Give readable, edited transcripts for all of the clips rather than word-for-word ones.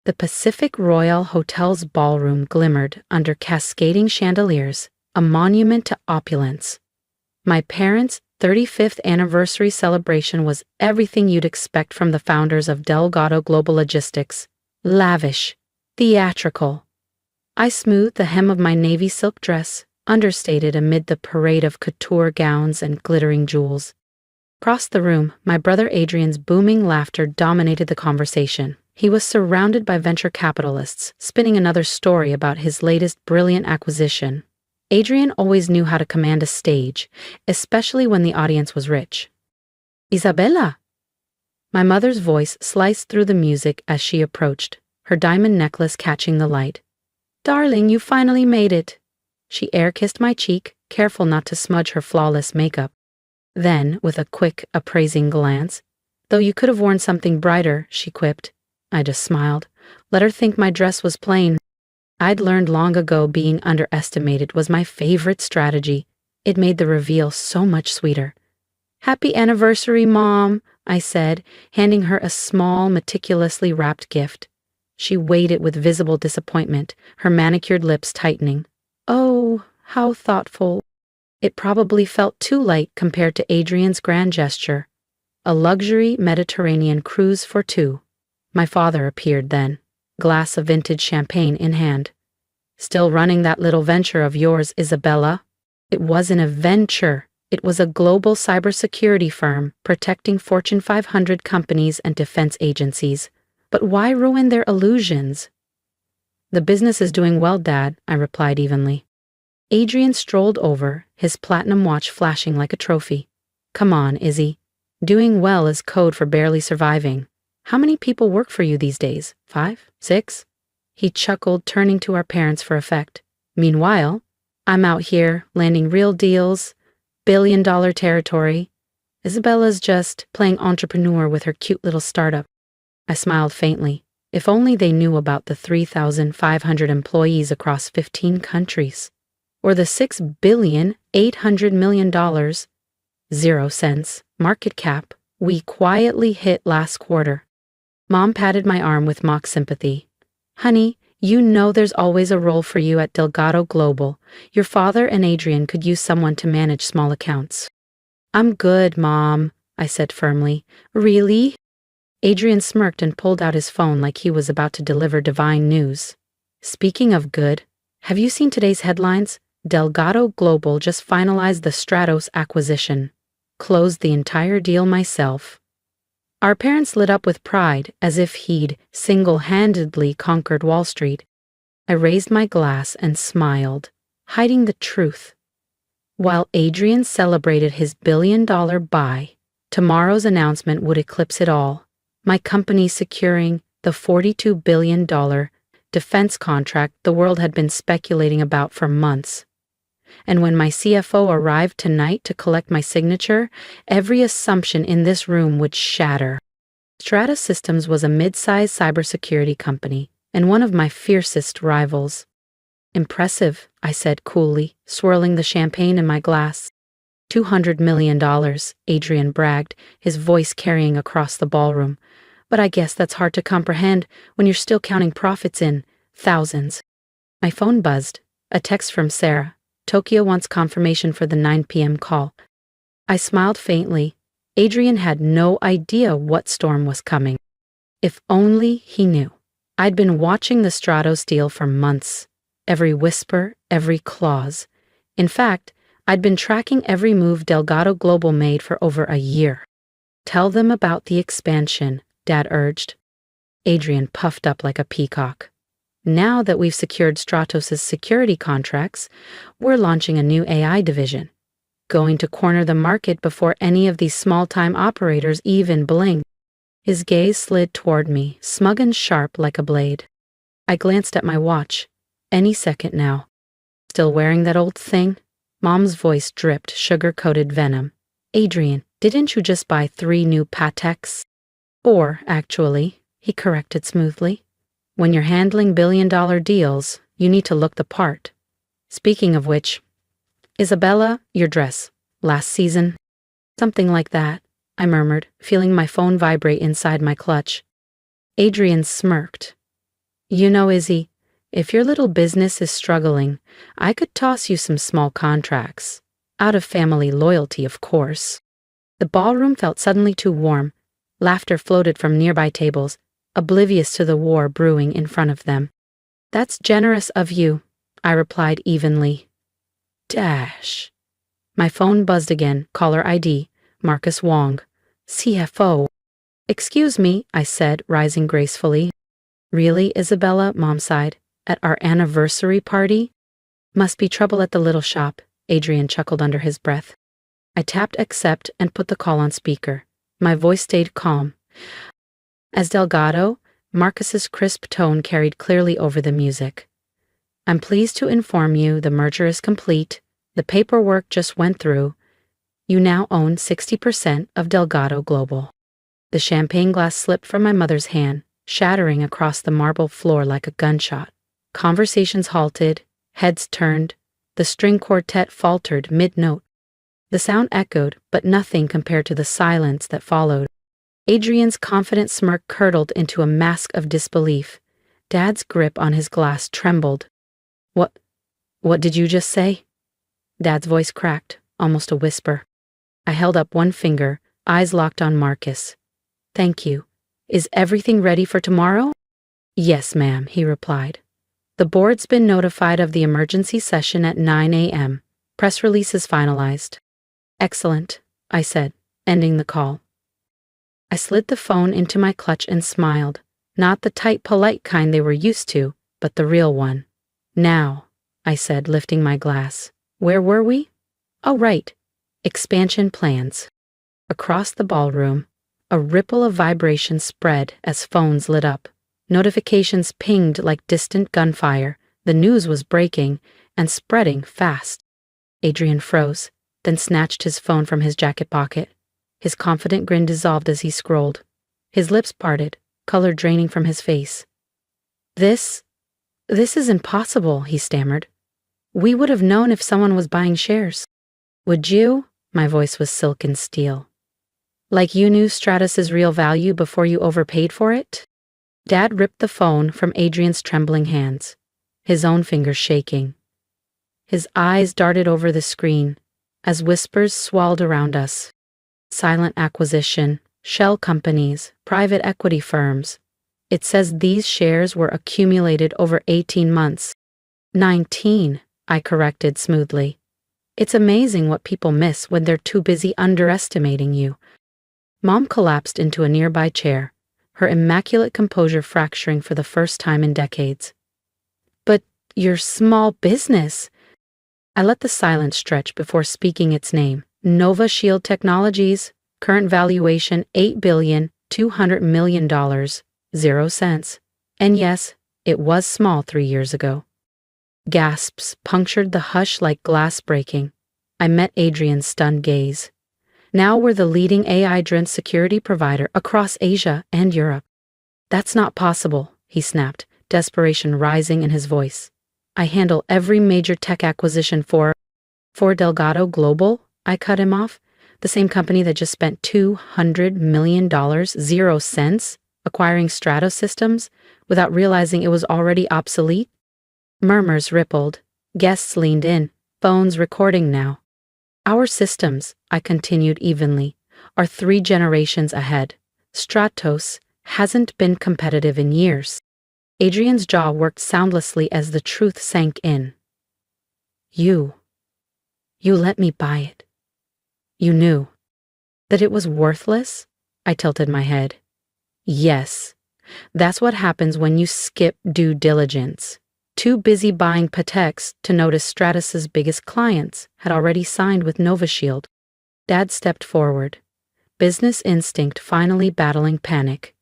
The Pacific Royal Hotel's ballroom glimmered under cascading chandeliers, a monument to opulence. My parents' 35th anniversary celebration was everything you'd expect from the founders of Delgado Global Logistics. Lavish, theatrical. I smoothed the hem of my navy silk dress, understated amid the parade of couture gowns and glittering jewels. Across the room, my brother Adrian's booming laughter dominated the conversation. He was surrounded by venture capitalists, spinning another story about his latest brilliant acquisition. Adrian always knew how to command a stage, especially when the audience was rich. "Isabella!" My mother's voice sliced through the music as she approached, her diamond necklace catching the light. "Darling, you finally made it." She air-kissed my cheek, careful not to smudge her flawless makeup. Then, with a quick, appraising glance, "Though you could have worn something brighter," she quipped. I just smiled. Let her think my dress was plain. I'd learned long ago being underestimated was my favorite strategy. It made the reveal so much sweeter. "Happy anniversary, Mom," I said, handing her a small, meticulously wrapped gift. She weighed it with visible disappointment, her manicured lips tightening. "Oh, how thoughtful." It probably felt too light compared to Adrian's grand gesture. A luxury Mediterranean cruise for two. My father appeared then, glass of vintage champagne in hand. "Still running that little venture of yours, Isabella?" It wasn't a venture. It was a global cybersecurity firm protecting Fortune 500 companies and defense agencies. But why ruin their illusions? "The business is doing well, Dad," I replied evenly. Adrian strolled over, his platinum watch flashing like a trophy. "Come on, Izzy. Doing well is code for barely surviving. How many people work for you these days? 5? 6? He chuckled, turning to our parents for effect. "Meanwhile, I'm out here, landing real deals, billion-dollar territory. Isabella's just playing entrepreneur with her cute little startup." I smiled faintly. If only they knew about the 3,500 employees across 15 countries. Or the $6,800,000,000, 0 cents, market cap we quietly hit last quarter. Mom patted my arm with mock sympathy. "Honey, you know there's always a role for you at Delgado Global. Your father and Adrian could use someone to manage small accounts." "I'm good, Mom," I said firmly. "Really?" Adrian smirked and pulled out his phone like he was about to deliver divine news. "Speaking of good, have you seen today's headlines? Delgado Global just finalized the Stratos acquisition. Closed the entire deal myself." Our parents lit up with pride, as if he'd single-handedly conquered Wall Street. I raised my glass and smiled, hiding the truth. While Adrian celebrated his billion-dollar buy, tomorrow's announcement would eclipse it all. My company securing the $42 billion defense contract the world had been speculating about for months. And when my CFO arrived tonight to collect my signature, every assumption in this room would shatter. Strata Systems was a mid-sized cybersecurity company and one of my fiercest rivals. "Impressive," I said coolly, swirling the champagne in my glass. $200 million, Adrian bragged, his voice carrying across the ballroom. "But I guess that's hard to comprehend when you're still counting profits in thousands." My phone buzzed. A text from Sarah. "Tokyo wants confirmation for the 9 p.m. call." I smiled faintly. Adrian had no idea what storm was coming. If only he knew. I'd been watching the Stratos deal for months. Every whisper, every clause. In fact, I'd been tracking every move Delgado Global made for over a year. "Tell them about the expansion," Dad urged. Adrian puffed up like a peacock. "Now that we've secured Stratos' security contracts, we're launching a new AI division. Going to corner the market before any of these small-time operators even blink." His gaze slid toward me, smug and sharp like a blade. I glanced at my watch. Any second now. "Still wearing that old thing?" Mom's voice dripped sugar-coated venom. "Adrian, didn't you just buy 3 new Pateks?" "4, actually," he corrected smoothly. "When you're handling billion-dollar deals, you need to look the part. Speaking of which, Isabella, your dress. Last season?" "Something like that," I murmured, feeling my phone vibrate inside my clutch. Adrian smirked. You know, Izzy, if your little business is struggling, I could toss you some small contracts. Out of family loyalty, of course. The ballroom felt suddenly too warm. Laughter floated from nearby tables, oblivious to the war brewing in front of them. That's generous of you, I replied evenly. Dash. My phone buzzed again, caller ID, Marcus Wong, CFO. Excuse me, I said, rising gracefully. Really, Isabella, Mom sighed. At our anniversary party? Must be trouble at the little shop, Adrian chuckled under his breath. I tapped accept and put the call on speaker. My voice stayed calm. As Delgado, Marcus's crisp tone carried clearly over the music. I'm pleased to inform you the merger is complete. The paperwork just went through. You now own 60% of Delgado Global. The champagne glass slipped from my mother's hand, shattering across the marble floor like a gunshot. Conversations halted, heads turned, the string quartet faltered mid-note. The sound echoed, but nothing compared to the silence that followed. Adrian's confident smirk curdled into a mask of disbelief. Dad's grip on his glass trembled. What did you just say? Dad's voice cracked, almost a whisper. I held up one finger, eyes locked on Marcus. Thank you. Is everything ready for tomorrow? Yes, ma'am, he replied. The board's been notified of the emergency session at 9 a.m. Press release is finalized. Excellent, I said, ending the call. I slid the phone into my clutch and smiled. Not the tight, polite kind they were used to, but the real one. Now, I said, lifting my glass. Where were we? Oh, right. Expansion plans. Across the ballroom, a ripple of vibration spread as phones lit up. Notifications pinged like distant gunfire. The news was breaking and spreading fast. Adrian froze, then snatched his phone from his jacket pocket. His confident grin dissolved as he scrolled. His lips parted, color draining from his face. This is impossible, he stammered. We would have known if someone was buying shares. Would you? My voice was silken steel. Like you knew Stratus's real value before you overpaid for it? Dad ripped the phone from Adrian's trembling hands, his own fingers shaking. His eyes darted over the screen as whispers swirled around us. Silent acquisition, shell companies, private equity firms. It says these shares were accumulated over 18 months. 19, I corrected smoothly. It's amazing what people miss when they're too busy underestimating you. Mom collapsed into a nearby chair, her immaculate composure fracturing for the first time in decades. But your small business. I let the silence stretch before speaking its name. Nova Shield Technologies, current valuation $8,200,000,000, 0 cents. And yes, it was small 3 years ago. Gasps punctured the hush like glass breaking. I met Adrian's stunned gaze. Now we're the leading AI-driven security provider across Asia and Europe. That's not possible, he snapped, desperation rising in his voice. I handle every major tech acquisition for Delgado Global, I cut him off. The same company that just spent $200 million, 0 cents, acquiring Stratos Systems without realizing it was already obsolete. Murmurs rippled. Guests leaned in, phones recording now. Our systems, I continued evenly, are 3 generations ahead. Stratos hasn't been competitive in years. Adrian's jaw worked soundlessly as the truth sank in. You let me buy it. You knew that it was worthless? I tilted my head. Yes, that's what happens when you skip due diligence. Too busy buying Pateks to notice Stratus's biggest clients had already signed with NovaShield. Dad stepped forward, business instinct finally battling panic.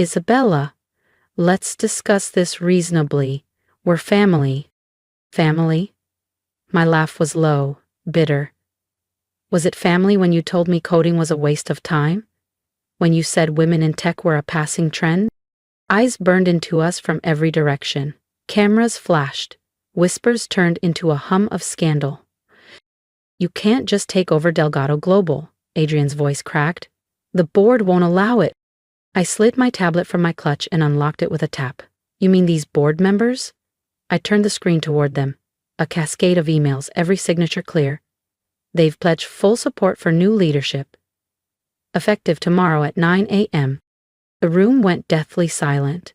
Isabella, let's discuss this reasonably. We're family. Family? My laugh was low, bitter. Was it family when you told me coding was a waste of time? When you said women in tech were a passing trend? Eyes burned into us from every direction. Cameras flashed. Whispers turned into a hum of scandal. You can't just take over Delgado Global, Adrian's voice cracked. The board won't allow it. I slid my tablet from my clutch and unlocked it with a tap. You mean these board members? I turned the screen toward them. A cascade of emails, every signature clear. They've pledged full support for new leadership. Effective tomorrow at 9 a.m. The room went deathly silent.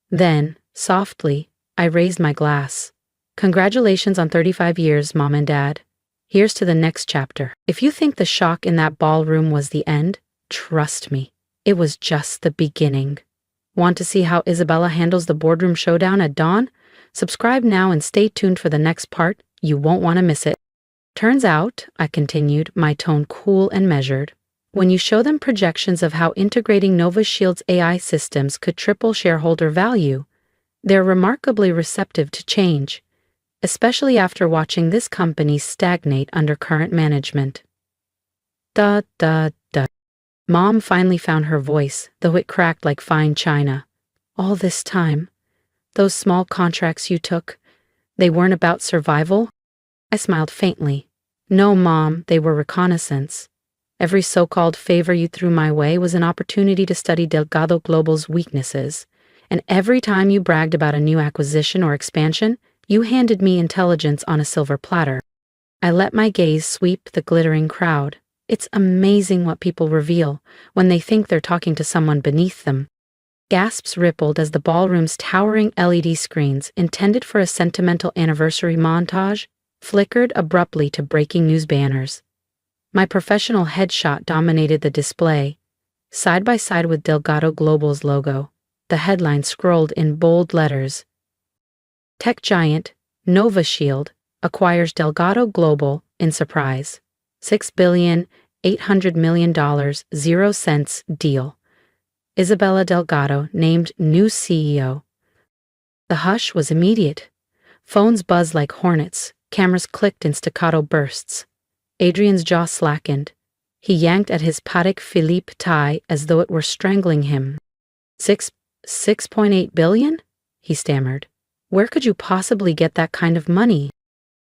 Then, softly, I raised my glass. Congratulations on 35 years, Mom and Dad. Here's to the next chapter. If you think the shock in that ballroom was the end, trust me, it was just the beginning. Want to see how Isabella handles the boardroom showdown at dawn? Subscribe now and stay tuned for the next part. You won't want to miss it. Turns out, I continued, my tone cool and measured, when you show them projections of how integrating NovaShield's AI systems could triple shareholder value, they're remarkably receptive to change, especially after watching this company stagnate under current management. Da. Mom finally found her voice, though it cracked like fine china. All this time, those small contracts you took, they weren't about survival? I smiled faintly. No, Mom, they were reconnaissance. Every so-called favor you threw my way was an opportunity to study Delgado Global's weaknesses, and every time you bragged about a new acquisition or expansion, you handed me intelligence on a silver platter. I let my gaze sweep the glittering crowd. It's amazing what people reveal when they think they're talking to someone beneath them. Gasps rippled as the ballroom's towering LED screens, intended for a sentimental anniversary montage, flickered abruptly to breaking news banners. My professional headshot dominated the display, side by side with Delgado Global's logo. The headline scrolled in bold letters. Tech giant NovaShield acquires Delgado Global in surprise. $6.8 billion, 0 cents deal. Isabella Delgado named new CEO. The hush was immediate. Phones buzzed like hornets, cameras clicked in staccato bursts. Adrian's jaw slackened. He yanked at his Patek Philippe tie as though it were strangling him. 6.8 billion? He stammered. Where could you possibly get that kind of money?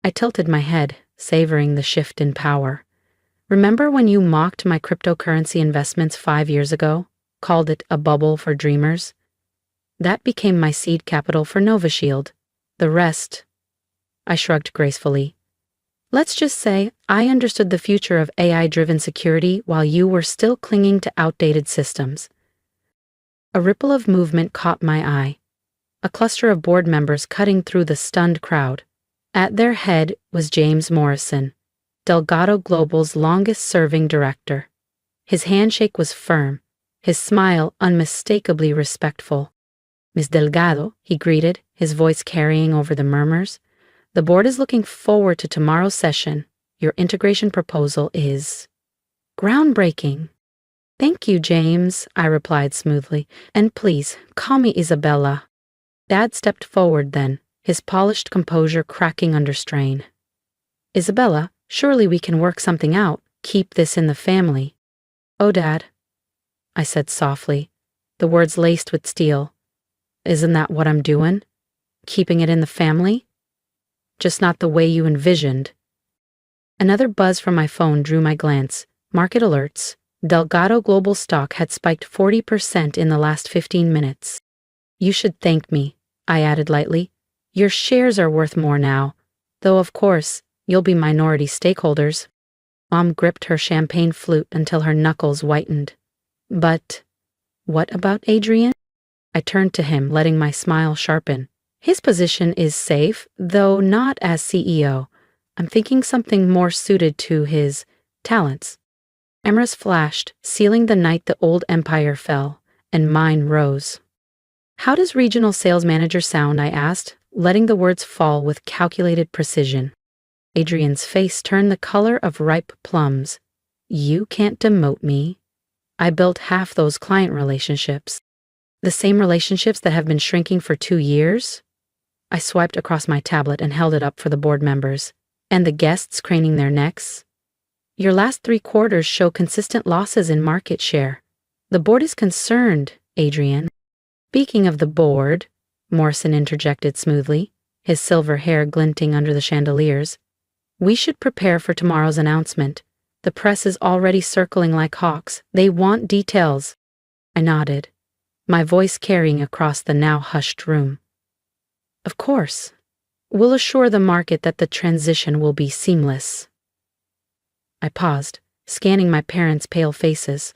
I tilted my head, savoring the shift in power. Remember when you mocked my cryptocurrency investments 5 years ago? Called it a bubble for dreamers? That became my seed capital for NovaShield. The rest... I shrugged gracefully. Let's just say I understood the future of AI-driven security while you were still clinging to outdated systems. A ripple of movement caught my eye. A cluster of board members cutting through the stunned crowd. At their head was James Morrison, Delgado Global's longest-serving director. His handshake was firm, his smile unmistakably respectful. Miss Delgado, he greeted, his voice carrying over the murmurs. The board is looking forward to tomorrow's session. Your integration proposal is groundbreaking. Thank you, James, I replied smoothly. And please, call me Isabella. Dad stepped forward then, his polished composure cracking under strain. Isabella, surely we can work something out. Keep this in the family. Oh, Dad, I said softly, the words laced with steel. Isn't that what I'm doing? Keeping it in the family? Just not the way you envisioned. Another buzz from my phone drew my glance. Market alerts. Delgado Global stock had spiked 40% in the last 15 minutes. You should thank me, I added lightly. Your shares are worth more now, though of course, you'll be minority stakeholders. Mom gripped her champagne flute until her knuckles whitened. But what about Adrian? I turned to him, letting my smile sharpen. His position is safe, though not as CEO. I'm thinking something more suited to his talents. Emeralds flashed, sealing the night the old empire fell, and mine rose. How does regional sales manager sound? I asked, letting the words fall with calculated precision. Adrian's face turned the color of ripe plums. You can't demote me. I built half those client relationships. The same relationships that have been shrinking for 2 years? I swiped across my tablet and held it up for the board members. And the guests craning their necks? Your last 3 quarters show consistent losses in market share. The board is concerned, Adrian. Speaking of the board, Morrison interjected smoothly, his silver hair glinting under the chandeliers, we should prepare for tomorrow's announcement. The press is already circling like hawks. They want details. I nodded. my voice carrying across the now hushed room. Of course, we'll assure the market that the transition will be seamless. I paused, scanning my parents' pale faces.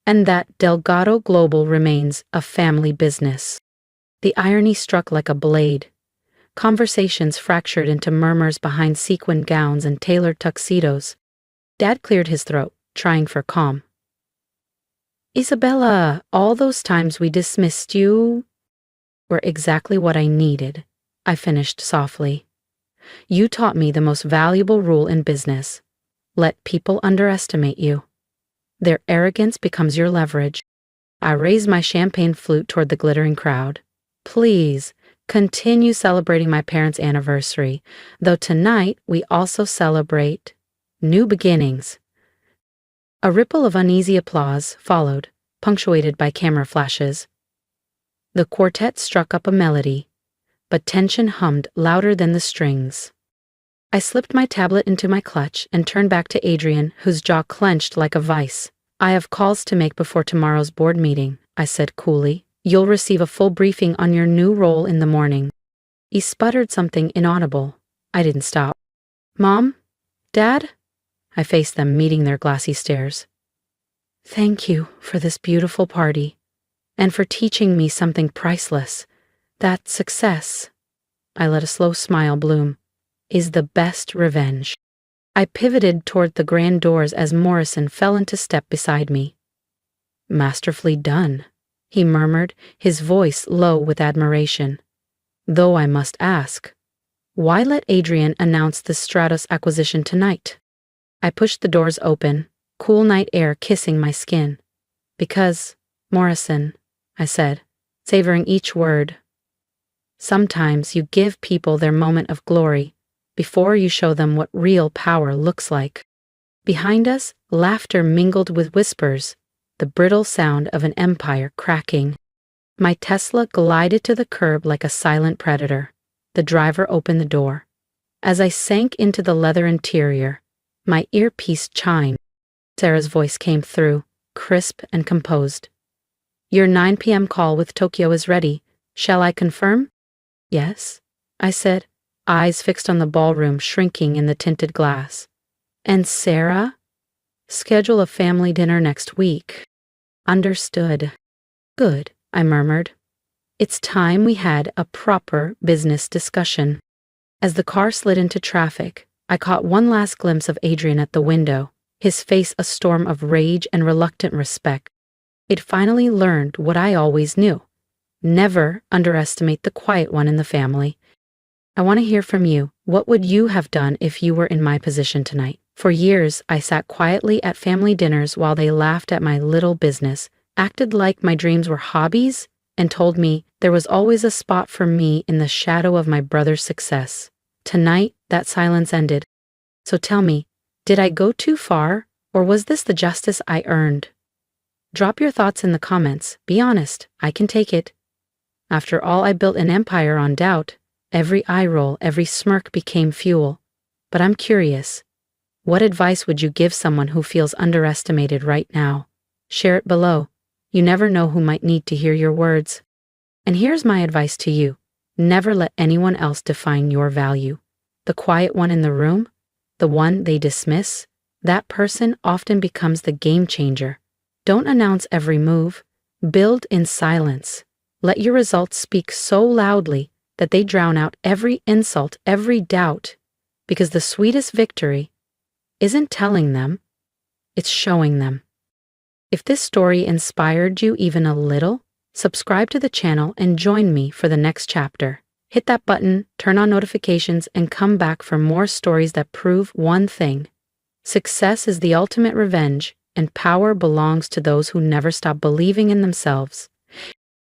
And that Delgado Global remains a family business. The irony struck like a blade. Conversations fractured into murmurs behind sequined gowns and tailored tuxedos. Dad cleared his throat, trying for calm. Isabella, all those times we dismissed you were exactly what I needed, I finished softly. You taught me the most valuable rule in business. Let people underestimate you. Their arrogance becomes your leverage. I raised my champagne flute toward the glittering crowd. Please, continue celebrating my parents' anniversary, though tonight we also celebrate new beginnings. A ripple of uneasy applause followed, punctuated by camera flashes. The quartet struck up a melody, but tension hummed louder than the strings. I slipped my tablet into my clutch and turned back to Adrian, whose jaw clenched like a vice. I have calls to make before tomorrow's board meeting, I said coolly. You'll receive a full briefing on your new role in the morning. He sputtered something inaudible. I didn't stop. Mom? Dad? I faced them, meeting their glassy stares. Thank you for this beautiful party, and for teaching me something priceless, that success, I let a slow smile bloom, is the best revenge. I pivoted toward the grand doors as Morrison fell into step beside me. Masterfully done, he murmured, his voice low with admiration. Though I must ask, why let Adrian announce the Stratos acquisition tonight? I pushed the doors open, cool night air kissing my skin. Because, Morrison, I said, savoring each word, sometimes you give people their moment of glory before you show them what real power looks like. Behind us, laughter mingled with whispers, the brittle sound of an empire cracking. My Tesla glided to the curb like a silent predator. The driver opened the door. As I sank into the leather interior, my earpiece chimed. Sarah's voice came through, crisp and composed. Your 9 p.m. call with Tokyo is ready. Shall I confirm? Yes, I said, eyes fixed on the ballroom shrinking in the tinted glass. And Sarah? Schedule a family dinner next week. Understood. Good, I murmured. It's time we had a proper business discussion. As the car slid into traffic, I caught one last glimpse of Adrian at the window, his face a storm of rage and reluctant respect. It finally learned what I always knew. Never underestimate the quiet one in the family. I want to hear from you. What would you have done if you were in my position tonight? For years, I sat quietly at family dinners while they laughed at my little business, acted like my dreams were hobbies, and told me there was always a spot for me in the shadow of my brother's success. Tonight, that silence ended. So tell me, did I go too far, or was this the justice I earned? Drop your thoughts in the comments. Be honest, I can take it. After all, I built an empire on doubt. Every eye roll, every smirk became fuel. But I'm curious. What advice would you give someone who feels underestimated right now? Share it below. You never know who might need to hear your words. And here's my advice to you. Never let anyone else define your value. The quiet one in the room, the one they dismiss, that person often becomes the game changer. Don't announce every move. Build in silence. Let your results speak so loudly that they drown out every insult, every doubt, because the sweetest victory isn't telling them, it's showing them. If this story inspired you even a little, subscribe to the channel and join me for the next chapter. Hit that button, turn on notifications, and come back for more stories that prove one thing. Success is the ultimate revenge, and power belongs to those who never stop believing in themselves.